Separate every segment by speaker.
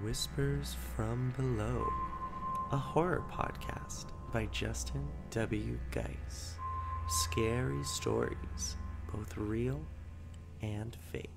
Speaker 1: Whispers from Below, a horror podcast by Justin W. Geis. Scary stories, both real and fake.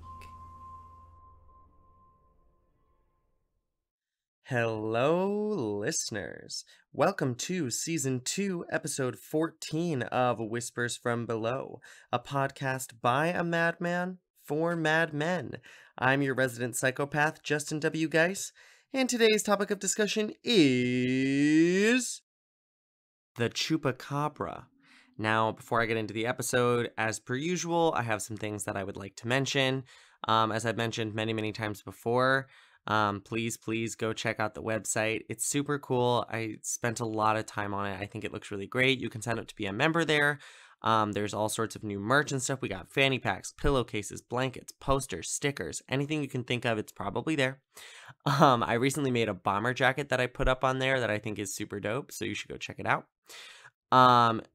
Speaker 1: Hello, listeners. Welcome to Season 2, Episode 14 of Whispers from Below, a podcast by a madman for madmen. I'm your resident psychopath, Justin W. Geis, and today's topic of discussion is the Chupacabra. Now, before I get into the episode, as per usual, I have some things that I would like to mention. As I've mentioned many times before, please go check out the website. It's super cool. I spent a lot of time on it. I think it looks really great. You can sign up to be a member there. There's all sorts of new merch and stuff. We got fanny packs, pillowcases, blankets, posters, stickers, anything you can think of, it's probably there. I recently made a bomber jacket that I put up on there that I think is super dope, so you should go check it out.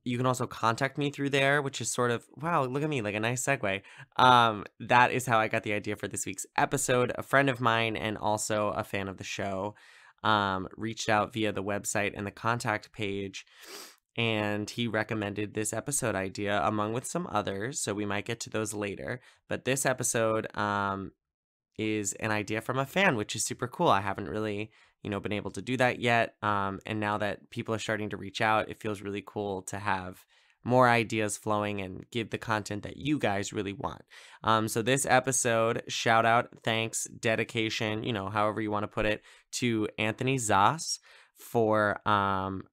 Speaker 1: You can also contact me through there, which is sort of, wow, look at me, like a nice segue. That is how I got the idea for this week's episode. A friend of mine and also a fan of the show, reached out via the website and the contact page, and he recommended this episode idea among with some others, so we might get to those later. But this episode, is an idea from a fan, which is super cool. I haven't really, been able to do that yet. And now that people are starting to reach out, it feels really cool to have more ideas flowing and give the content that you guys really want. So this episode, shout out, thanks, dedication, however you want to put it, to Anthony Zas for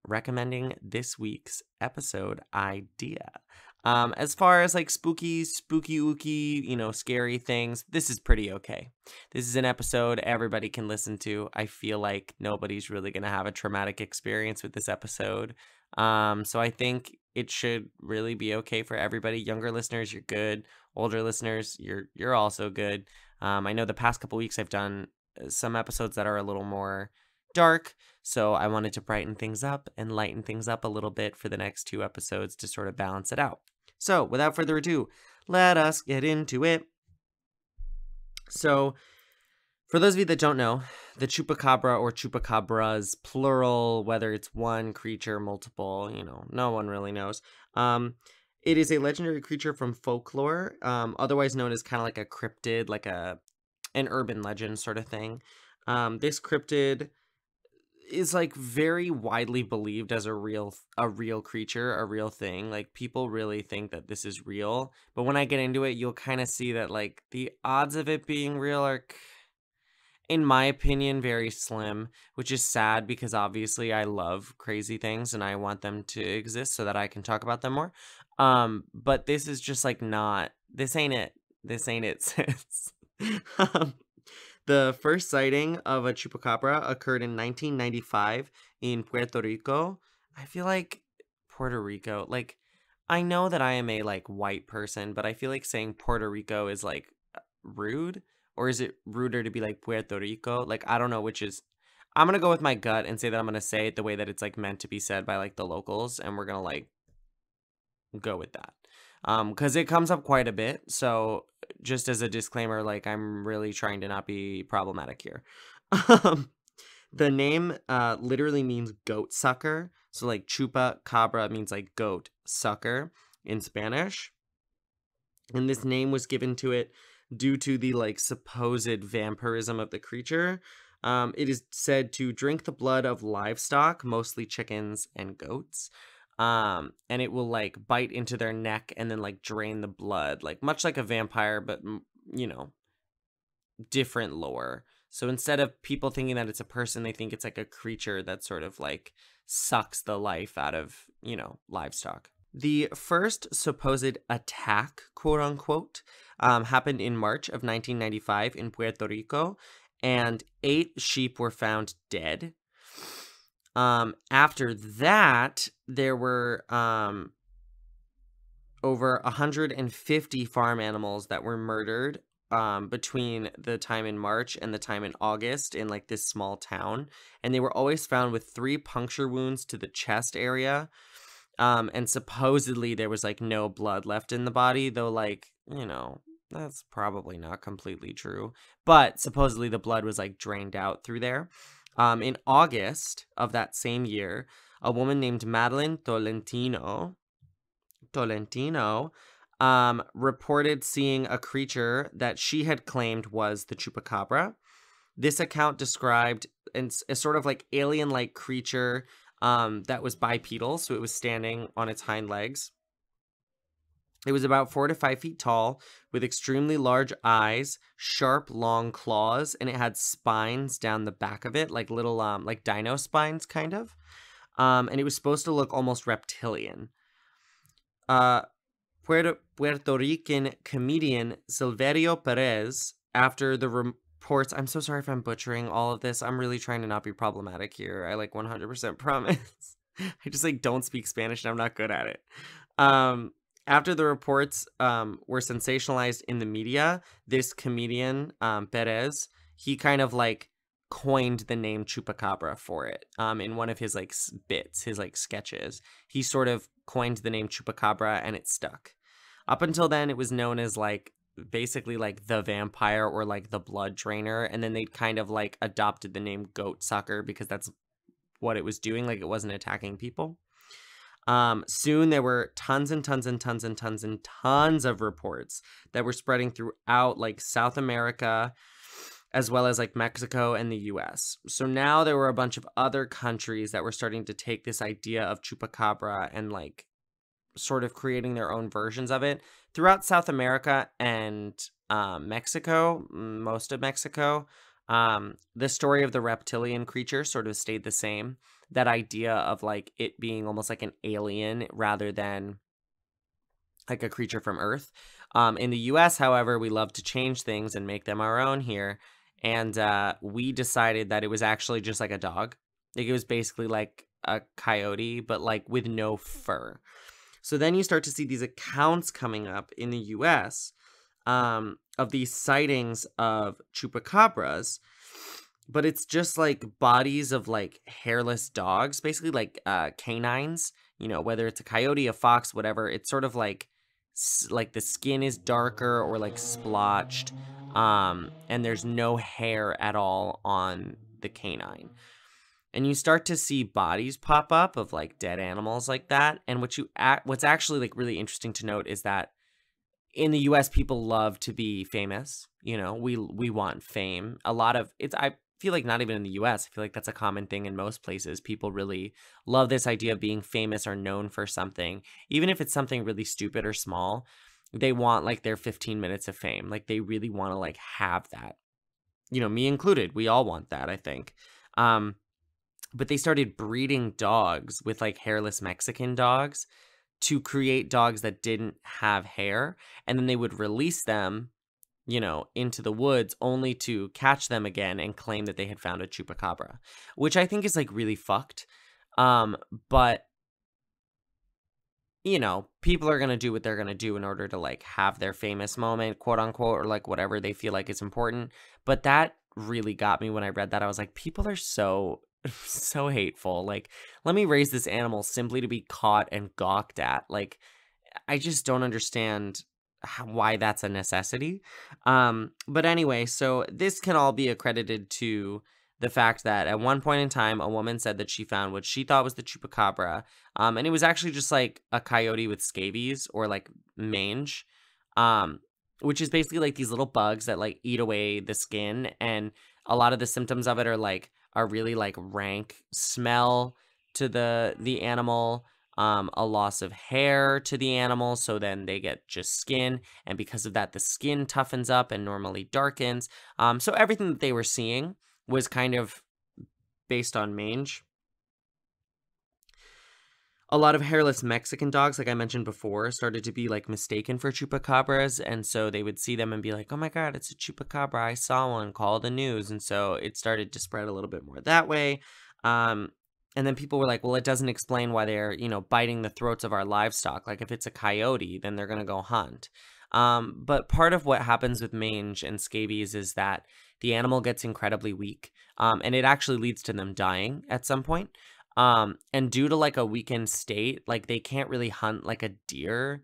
Speaker 1: recommending this week's episode idea. As far as like spooky ooky, scary things, this is pretty okay. This is an episode everybody can listen to. I feel like nobody's really going to have a traumatic experience with this episode. So I think it should really be okay for everybody. Younger listeners, you're good. Older listeners, you're also good. I know the past couple weeks I've done some episodes that are a little more dark, so I wanted to brighten things up and lighten things up a little bit for the next two episodes to sort of balance it out. So without further ado, let us get into it. So for those of you that don't know, the Chupacabra or Chupacabras, plural, whether it's one creature, multiple, no one really knows. It is a legendary creature from folklore, otherwise known as kind of like a cryptid, like an urban legend sort of thing. This cryptid is like very widely believed as a real creature, a real thing. Like people really think that this is real, but when I get into it, you'll kind of see that like the odds of it being real are, in my opinion, very slim, which is sad because obviously I love crazy things and I want them to exist so that I can talk about them more. But this is just like this ain't it, sis. The first sighting of a Chupacabra occurred in 1995 in Puerto Rico. I feel like Puerto Rico, like, I know that I am a, like, white person, but I feel like saying Puerto Rico is, like, rude. Or is it ruder to be like Puerto Rico? Like, I don't know which is. I'm going to go with my gut and say that I'm going to say it the way that it's, like, meant to be said by, like, the locals. And we're going to, like, go with that. Because it comes up quite a bit. So just as a disclaimer, like, I'm really trying to not be problematic here. The name literally means goat sucker. So like Chupacabra means like goat sucker in Spanish. And this name was given to it due to the like supposed vampirism of the creature. It is said to drink the blood of livestock, mostly chickens and goats. And it will like bite into their neck and then like drain the blood, like much like a vampire, but different lore. So instead of people thinking that it's a person, they think it's like a creature that sort of like sucks the life out of, livestock. The first supposed attack, quote unquote, happened in March of 1995 in Puerto Rico, and 8 sheep were found dead. After that, there were over 150 farm animals that were murdered between the time in March and the time in August in like this small town. And they were always found with 3 puncture wounds to the chest area. And supposedly there was like no blood left in the body, though, like, That's probably not completely true. But supposedly the blood was like drained out through there. In August of that same year, a woman named Madeline Tolentino reported seeing a creature that she had claimed was the Chupacabra. This account described a sort of like alien-like creature that was bipedal, so it was standing on its hind legs. It was about 4 to 5 feet tall, with extremely large eyes, sharp, long claws, and it had spines down the back of it, like little, like dino spines, kind of. And it was supposed to look almost reptilian. Puerto Rican comedian Silverio Perez, after the reports, I'm so sorry if I'm butchering all of this. I'm really trying to not be problematic here. I like 100% promise. I just like don't speak Spanish and I'm not good at it. After the reports were sensationalized in the media, this comedian, Perez, he kind of like coined the name Chupacabra for it. In one of his like bits, his like sketches, he sort of coined the name Chupacabra and it stuck. Up until then, it was known as like basically like the vampire or like the blood drainer, and then they kind of like adopted the name goat sucker because that's what it was doing. Like it wasn't attacking people. Soon there were tons and tons and tons and tons and tons of reports that were spreading throughout like South America, as well as like Mexico and the US. So now there were a bunch of other countries that were starting to take this idea of Chupacabra and like sort of creating their own versions of it. Throughout South America and Mexico, most of Mexico, the story of the reptilian creature sort of stayed the same. That idea of like it being almost like an alien rather than like a creature from Earth. In the US, however, we love to change things and make them our own here. And we decided that it was actually just like a dog. Like it was basically like a coyote, but like with no fur. So then you start to see these accounts coming up in the US of these sightings of chupacabras, but it's just like bodies of like hairless dogs, basically like canines, you know, whether it's a coyote, a fox, whatever. It's sort of like the skin is darker or like splotched, and there's no hair at all on the canine. And you start to see bodies pop up of like dead animals like that. And what's actually like really interesting to note is that in the US, people love to be famous. You know, we want fame. A lot of it's, I feel like not even in the US, I feel like that's a common thing in most places. People really love this idea of being famous or known for something. Even if it's something really stupid or small, they want like their 15 minutes of fame. Like they really want to like have that. You know, me included. We all want that, I think. But they started breeding dogs with like hairless Mexican dogs to create dogs that didn't have hair. And then they would release them, you know, into the woods only to catch them again and claim that they had found a chupacabra, which I think is like really fucked. But you know, people are going to do what they're going to do in order to like have their famous moment, quote unquote, or like whatever they feel like is important. But that really got me when I read that. I was like, people are so hateful. Like, let me raise this animal simply to be caught and gawked at. Like, I just don't understand why that's a necessity. But anyway, so this can all be accredited to the fact that at one point in time, a woman said that she found what she thought was the chupacabra. And it was actually just like a coyote with scabies or like mange, which is basically like these little bugs that like eat away the skin. And a lot of the symptoms of it are really like rank smell to the animal, a loss of hair to the animal, so then they get just skin, and because of that the skin toughens up and normally darkens. So everything that they were seeing was kind of based on mange. A lot of hairless Mexican dogs, like I mentioned before, started to be like mistaken for chupacabras, and so they would see them and be like, oh my god, it's a chupacabra, I saw one, call the news. And so it started to spread a little bit more that way. And then people were like, well, it doesn't explain why they're, you know, biting the throats of our livestock. Like if it's a coyote, then they're going to go hunt. But part of what happens with mange and scabies is that the animal gets incredibly weak, and it actually leads to them dying at some point. And due to like a weakened state, like they can't really hunt like a deer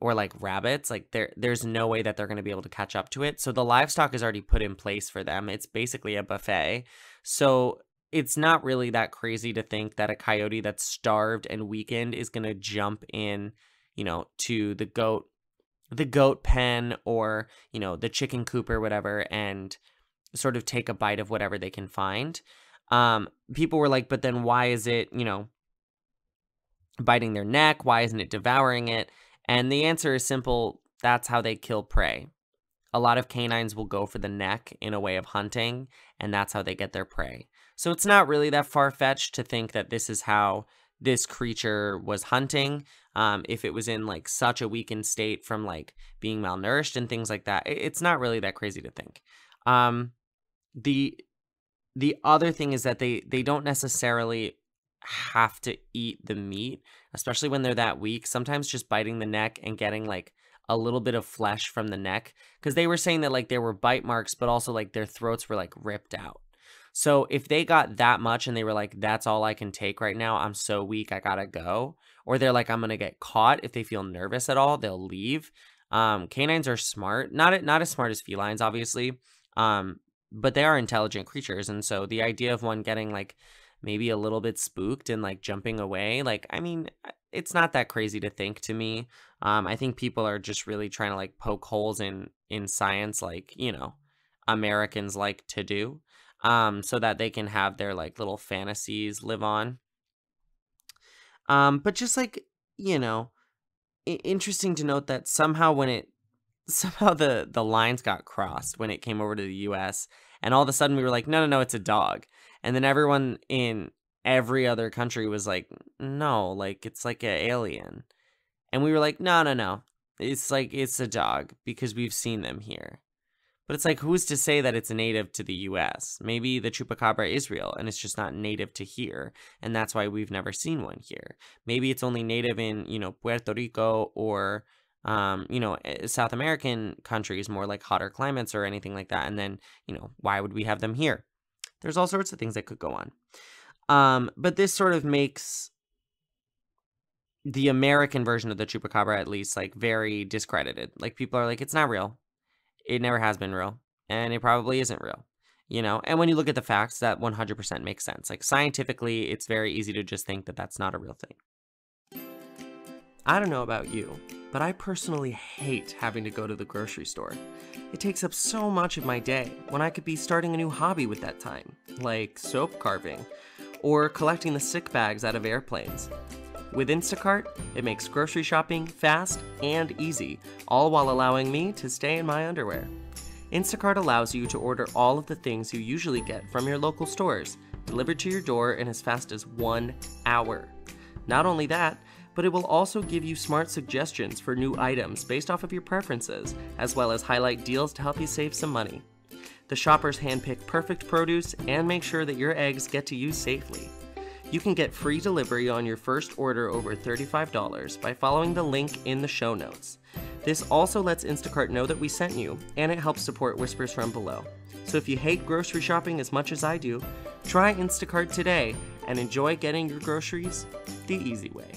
Speaker 1: or like rabbits, like there's no way that they're going to be able to catch up to it. So the livestock is already put in place for them. It's basically a buffet. So it's not really that crazy to think that a coyote that's starved and weakened is going to jump in, to the goat pen, or, the chicken coop or whatever, and sort of take a bite of whatever they can find. People were like, but then why is it, biting their neck? Why isn't it devouring it? And the answer is simple. That's how they kill prey. A lot of canines will go for the neck in a way of hunting, and that's how they get their prey. So it's not really that far-fetched to think that this is how this creature was hunting. If it was in like such a weakened state from like being malnourished and things like that, it's not really that crazy to think. The other thing is that they don't necessarily have to eat the meat, especially when they're that weak. Sometimes just biting the neck and getting like a little bit of flesh from the neck, because they were saying that like there were bite marks, but also like their throats were like ripped out. So if they got that much and they were like, that's all I can take right now, I'm so weak, I gotta go, or they're like, I'm gonna get caught, if they feel nervous at all, they'll leave. Canines are smart, not as smart as felines, obviously, but they are intelligent creatures. And so the idea of one getting like maybe a little bit spooked and like jumping away, like, I mean, it's not that crazy to think to me. I think people are just really trying to like poke holes in science, like, Americans like to do, so that they can have their like little fantasies live on. But just like, interesting to note that somehow the lines got crossed when it came over to the US, and all of a sudden we were like, no, it's a dog. And then everyone in every other country was like, no, like it's like an alien. And we were like, no, it's like, it's a dog because we've seen them here. But it's like, who's to say that it's native to the US? Maybe the Chupacabra is real and it's just not native to here, and that's why we've never seen one here. Maybe it's only native in, Puerto Rico, or South American countries, more like hotter climates or anything like that. And then, why would we have them here? There's all sorts of things that could go on. But this sort of makes the American version of the Chupacabra, at least, like very discredited. Like people are like, it's not real. It never has been real, and it probably isn't real, And when you look at the facts, that 100% makes sense. Like scientifically, it's very easy to just think that that's not a real thing. I don't know about you, but I personally hate having to go to the grocery store. It takes up so much of my day when I could be starting a new hobby with that time, like soap carving, or collecting the sick bags out of airplanes. With Instacart, it makes grocery shopping fast and easy, all while allowing me to stay in my underwear. Instacart allows you to order all of the things you usually get from your local stores, delivered to your door in as fast as 1 hour. Not only that, but it will also give you smart suggestions for new items based off of your preferences, as well as highlight deals to help you save some money. The shoppers handpick perfect produce and make sure that your eggs get to you safely. You can get free delivery on your first order over $35 by following the link in the show notes. This also lets Instacart know that we sent you, and it helps support Whispers from Below. So if you hate grocery shopping as much as I do, try Instacart today and enjoy getting your groceries the easy way.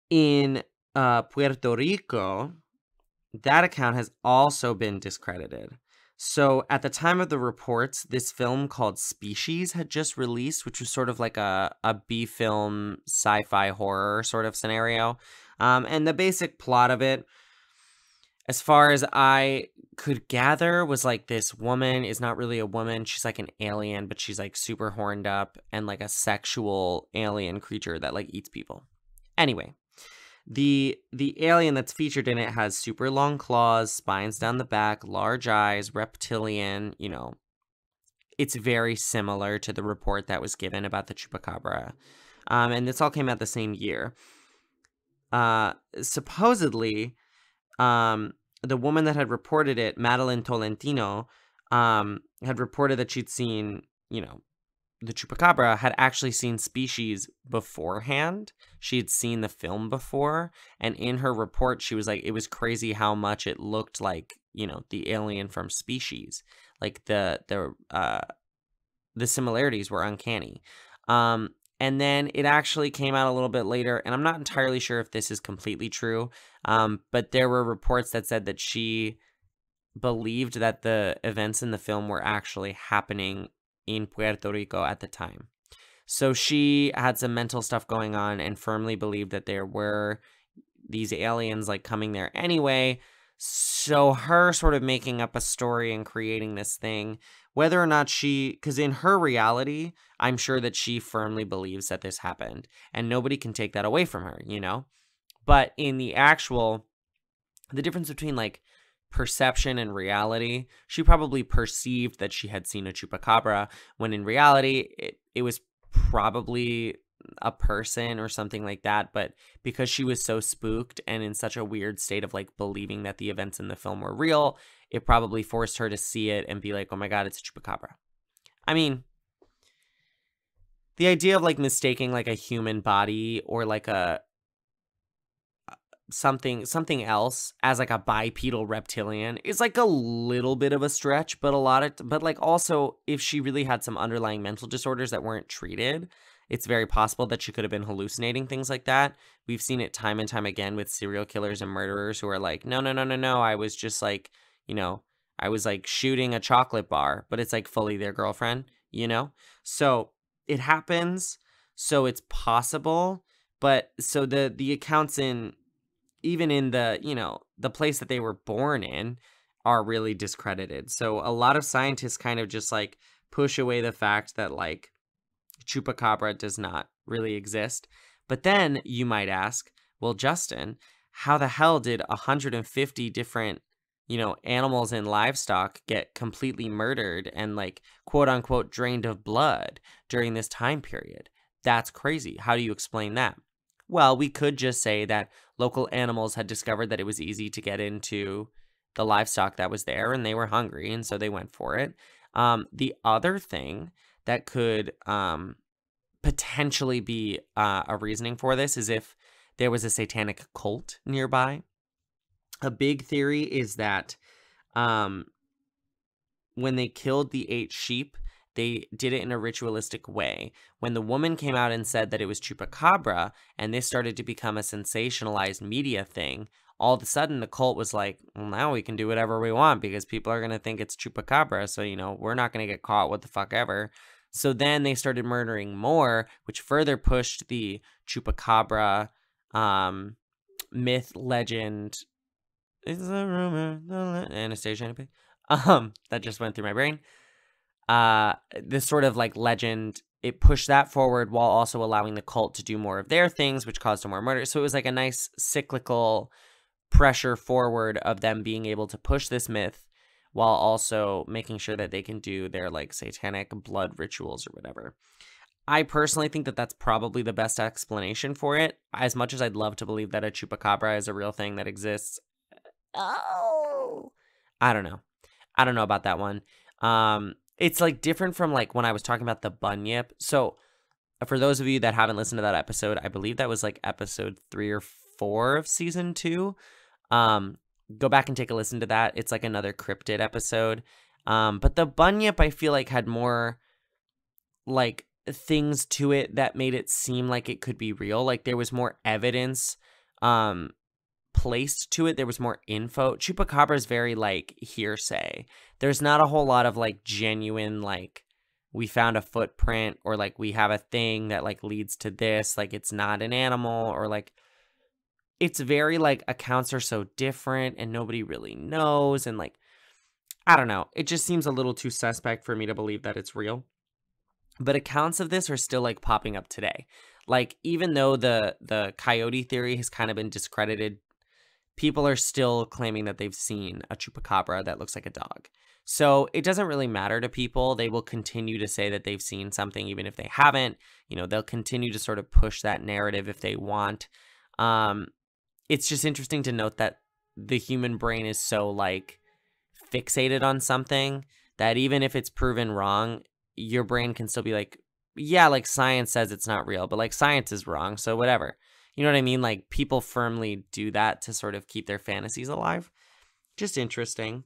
Speaker 1: In Puerto Rico, that account has also been discredited. So at the time of the reports, this film called Species had just released, which was sort of like a B-film sci-fi horror sort of scenario. And the basic plot of it, as far as I could gather, was like this woman is not really a woman. She's like an alien, but she's like super horned up and like a sexual alien creature that like eats people. Anyway. The alien that's featured in it has super long claws, spines down the back, large eyes, reptilian, It's very similar to the report that was given about the Chupacabra. And this all came out the same year. Supposedly, the woman that had reported it, Madeline Tolentino, had reported that she'd seen, the Chupacabra, had actually seen Species beforehand. She had seen the film before, and in her report, she was like, it was crazy how much it looked like, the alien from Species. Like the similarities were uncanny. And then it actually came out a little bit later, and I'm not entirely sure if this is completely true, but there were reports that said that she believed that the events in the film were actually happening in Puerto Rico at the time. So she had some mental stuff going on and firmly believed that there were these aliens like coming there anyway. So her sort of making up a story and creating this thing, whether or not because in her reality, I'm sure that she firmly believes that this happened and nobody can take that away from her, you know? But in the difference between like perception and reality, she probably perceived that she had seen a chupacabra when in reality, it was probably a person or something like that, but because she was so spooked and in such a weird state of like believing that the events in the film were real, it probably forced her to see it and be like, oh my god, it's a chupacabra. I mean, the idea of like mistaking like a human body or like a something else as like a bipedal reptilian is like a little bit of a stretch, but but like also if she really had some underlying mental disorders that weren't treated, it's very possible that she could have been hallucinating things like that. We've seen it time and time again with serial killers and murderers who are like, no, no, no, no, no. I was just like, I was like shooting a chocolate bar, but it's like fully their girlfriend, So it happens. So it's possible. But so the accounts even in the place that they were born in are really discredited. So a lot of scientists kind of just like push away the fact that like Chupacabra does not really exist. But then you might ask, well, Justin, how the hell did 150 different, animals and livestock get completely murdered and like quote unquote drained of blood during this time period? That's crazy. How do you explain that? Well, we could just say that local animals had discovered that it was easy to get into the livestock that was there and they were hungry and so they went for it. The other thing that could potentially be a reasoning for this is if there was a satanic cult nearby. A big theory is that when they killed the 8 sheep, they did it in a ritualistic way. When the woman came out and said that it was Chupacabra, and this started to become a sensationalized media thing, all of a sudden the cult was like, well, now we can do whatever we want because people are going to think it's Chupacabra, so, we're not going to get caught, what the fuck ever. So then they started murdering more, which further pushed the Chupacabra myth, legend. Is a rumor, Anastasia, that just went through my brain. This sort of like legend, it pushed that forward while also allowing the cult to do more of their things, which caused more murder. So it was like a nice cyclical pressure forward of them being able to push this myth while also making sure that they can do their like satanic blood rituals or whatever. I personally think that that's probably the best explanation for it. As much as I'd love to believe that a chupacabra is a real thing that exists, I don't know. I don't know about that one. It's like different from like when I was talking about the bunyip. So for those of you that haven't listened to that episode, I believe that was like episode 3 or 4 of season 2. Go back and take a listen to that. It's like another cryptid episode. But the bunyip, I feel like had more like things to it that made it seem like it could be real. Like there was more evidence placed to it. There was more info. Chupacabra is very like hearsay. There's not a whole lot of like genuine like we found a footprint or like we have a thing that like leads to this, like it's not an animal, or like it's very like accounts are so different and nobody really knows, and like I don't know, it just seems a little too suspect for me to believe that it's real. But accounts of this are still like popping up today. Like even though the coyote theory has kind of been discredited, people are still claiming that they've seen a chupacabra that looks like a dog. So it doesn't really matter to people. They will continue to say that they've seen something even if they haven't. They'll continue to sort of push that narrative if they want. It's just interesting to note that the human brain is so like fixated on something that even if it's proven wrong, your brain can still be like, yeah, like science says it's not real, but like science is wrong, so whatever. You know what I mean? Like people firmly do that to sort of keep their fantasies alive. Just interesting.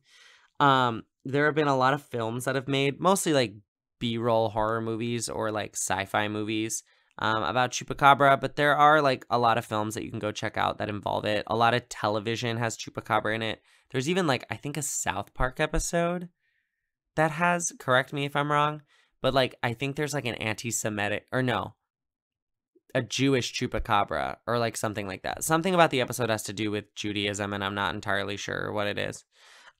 Speaker 1: There have been a lot of films that have made mostly like B-roll horror movies or like sci-fi movies about Chupacabra, but there are like a lot of films that you can go check out that involve it. A lot of television has Chupacabra in it. There's even like, I think, a South Park episode that has, correct me if I'm wrong, but like I think there's like an anti-Semitic, or no, a Jewish Chupacabra or like something like that. Something about the episode has to do with Judaism, and I'm not entirely sure what it is.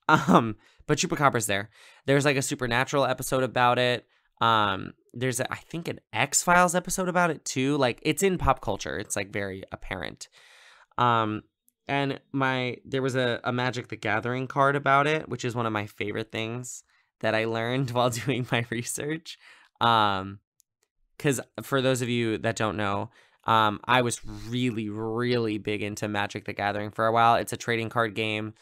Speaker 1: But Chupacabra's there. There's like a Supernatural episode about it. There's I think an X-Files episode about it too. Like it's in pop culture. It's like very apparent. And there was a Magic the Gathering card about it, which is one of my favorite things that I learned while doing my research. Because for those of you that don't know, I was really, really big into Magic the Gathering for a while. It's a trading card game.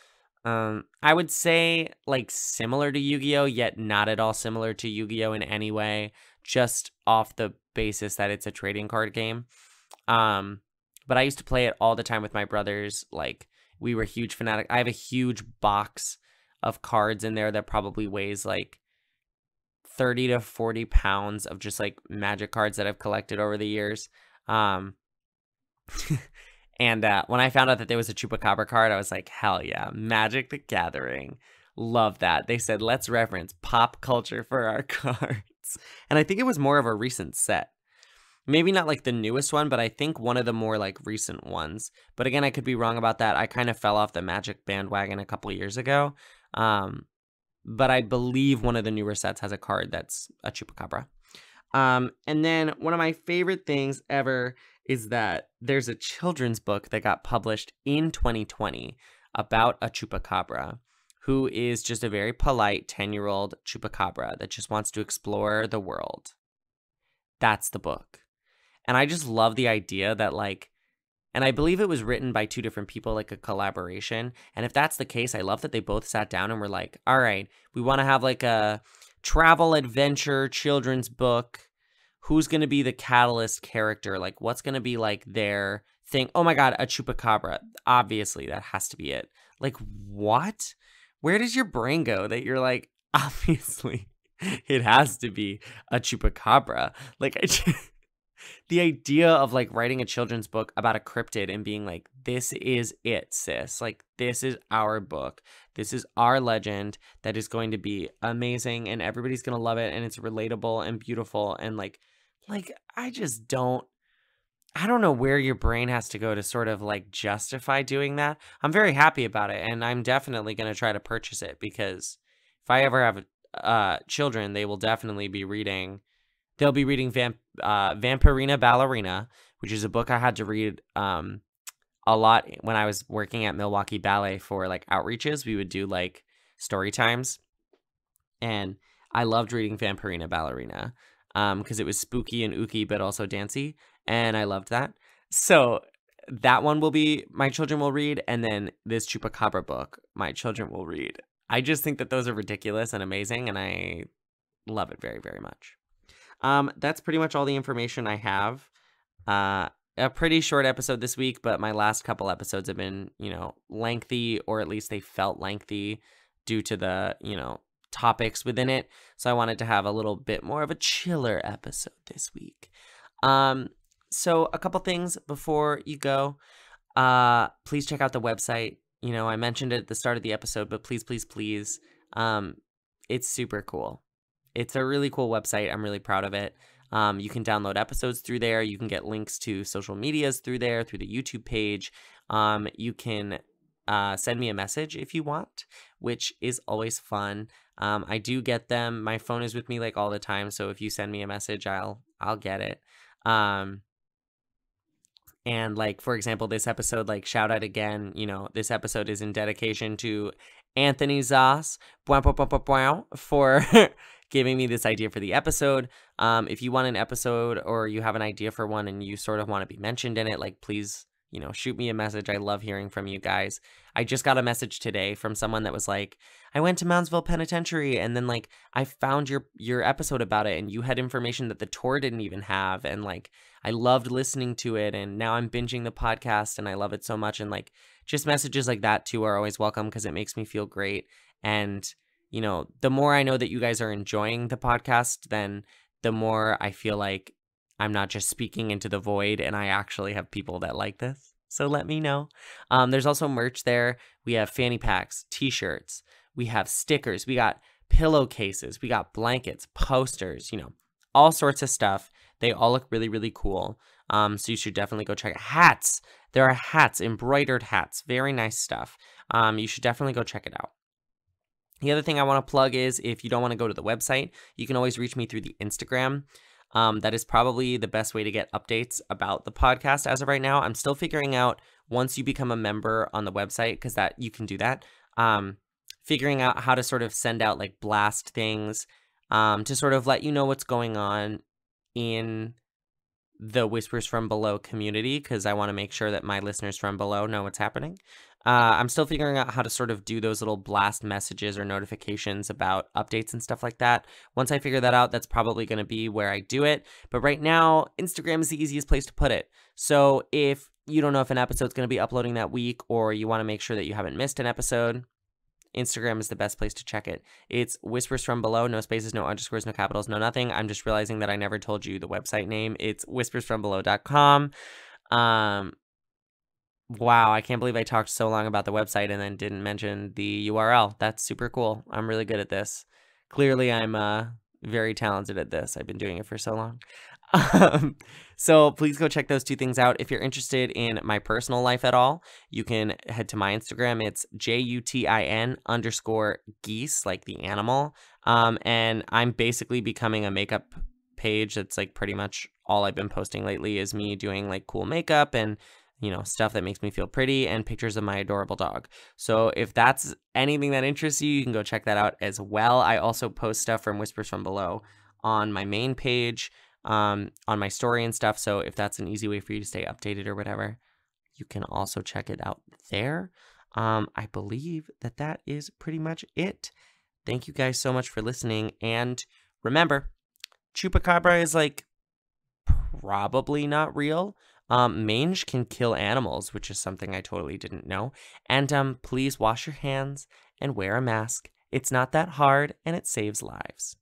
Speaker 1: I would say like similar to Yu-Gi-Oh, yet not at all similar to Yu-Gi-Oh in any way, just off the basis that it's a trading card game. But I used to play it all the time with my brothers. Like we were huge fanatic. I have a huge box of cards in there that probably weighs like 30 to 40 pounds of just like Magic cards that I've collected over the years. And when I found out that there was a Chupacabra card, I was like, hell yeah, Magic the Gathering. Love that. They said, let's reference pop culture for our cards. And I think it was more of a recent set. Maybe not like the newest one, but I think one of the more like recent ones. But again, I could be wrong about that. I kind of fell off the Magic bandwagon a couple years ago. But I believe one of the newer sets has a card that's a Chupacabra. And then one of my favorite things ever is that there's a children's book that got published in 2020 about a Chupacabra who is just a very polite 10-year-old Chupacabra that just wants to explore the world. That's the book. And I just love the idea that like, and I believe it was written by two different people, like a collaboration. And if that's the case, I love that they both sat down and were like, all right, we want to have like a travel adventure children's book. Who's going to be the catalyst character? Like, what's going to be like their thing? Oh my God, a Chupacabra. Obviously, that has to be it. Like, what? Where does your brain go that you're like, obviously, it has to be a Chupacabra? Like, the idea of like writing a children's book about a cryptid and being like, this is it, sis. Like, this is our book. This is our legend that is going to be amazing and everybody's going to love it. And it's relatable and beautiful. And like, I don't know where your brain has to go to sort of like justify doing that. I'm very happy about it. And I'm definitely going to try to purchase it because if I ever have children, they will definitely be reading. They'll be reading Vampirina Ballerina, which is a book I had to read a lot when I was working at Milwaukee Ballet for like outreaches. We would do like story times. And I loved reading Vampirina Ballerina because it was spooky and ooky, but also dancey. And I loved that. So that one will be, my children will read. And then this Chupacabra book, my children will read. I just think that those are ridiculous and amazing. And I love it very, very much. That's pretty much all the information I have. A pretty short episode this week, but my last couple episodes have been, lengthy, or at least they felt lengthy due to the, topics within it. So I wanted to have a little bit more of a chiller episode this week. So a couple things before you go. Please check out the website. I mentioned it at the start of the episode, but please, please, please. It's super cool. It's a really cool website. I'm really proud of it. You can download episodes through there. You can get links to social medias through there, through the YouTube page. You can send me a message if you want, which is always fun. I do get them. My phone is with me like all the time. So if you send me a message, I'll get it. And like, for example, this episode, like shout out again, this episode is in dedication to Anthony Zas for giving me this idea for the episode. If you want an episode or you have an idea for one and you sort of want to be mentioned in it, like please, shoot me a message. I love hearing from you guys. I just got a message today from someone that was like, I went to Moundsville Penitentiary and then like I found your episode about it and you had information that the tour didn't even have, and like I loved listening to it and now I'm binging the podcast and I love it so much. And like just messages like that too are always welcome because it makes me feel great. And the more I know that you guys are enjoying the podcast, then the more I feel like I'm not just speaking into the void and I actually have people that like this. So let me know. There's also merch there. We have fanny packs, t-shirts, we have stickers, we got pillowcases, we got blankets, posters, all sorts of stuff. They all look really, really cool. So you should definitely go check it. Hats. There are hats, embroidered hats. Very nice stuff. You should definitely go check it out. The other thing I want to plug is if you don't want to go to the website, you can always reach me through the Instagram. That is probably the best way to get updates about the podcast as of right now. I'm still figuring out once you become a member on the website, because that you can do that, figuring out how to sort of send out like blast things to sort of let you know what's going on in the Whispers from Below community, because I want to make sure that my listeners from below know what's happening. I'm still figuring out how to sort of do those little blast messages or notifications about updates and stuff like that. Once I figure that out, that's probably going to be where I do it. But right now, Instagram is the easiest place to put it. So if you don't know if an episode's going to be uploading that week, or you want to make sure that you haven't missed an episode, Instagram is the best place to check it. It's Whispers from Below, no spaces, no underscores, no capitals, no nothing. I'm just realizing that I never told you the website name. It's whispersfrombelow.com. Wow, I can't believe I talked so long about the website and then didn't mention the URL. That's super cool. I'm really good at this. Clearly, I'm very talented at this. I've been doing it for so long. So please go check those two things out. If you're interested in my personal life at all, you can head to my Instagram. It's JUTIN_geese, like the animal. And I'm basically becoming a makeup page. That's like pretty much all I've been posting lately is me doing like cool makeup and stuff that makes me feel pretty and pictures of my adorable dog. So if that's anything that interests you, you can go check that out as well. I also post stuff from Whispers from Below on my main page, on my story and stuff. So if that's an easy way for you to stay updated or whatever, you can also check it out there. I believe that is pretty much it. Thank you guys so much for listening. And remember, Chupacabra is like probably not real. Mange can kill animals, which is something I totally didn't know. And please wash your hands and wear a mask. It's not that hard and it saves lives.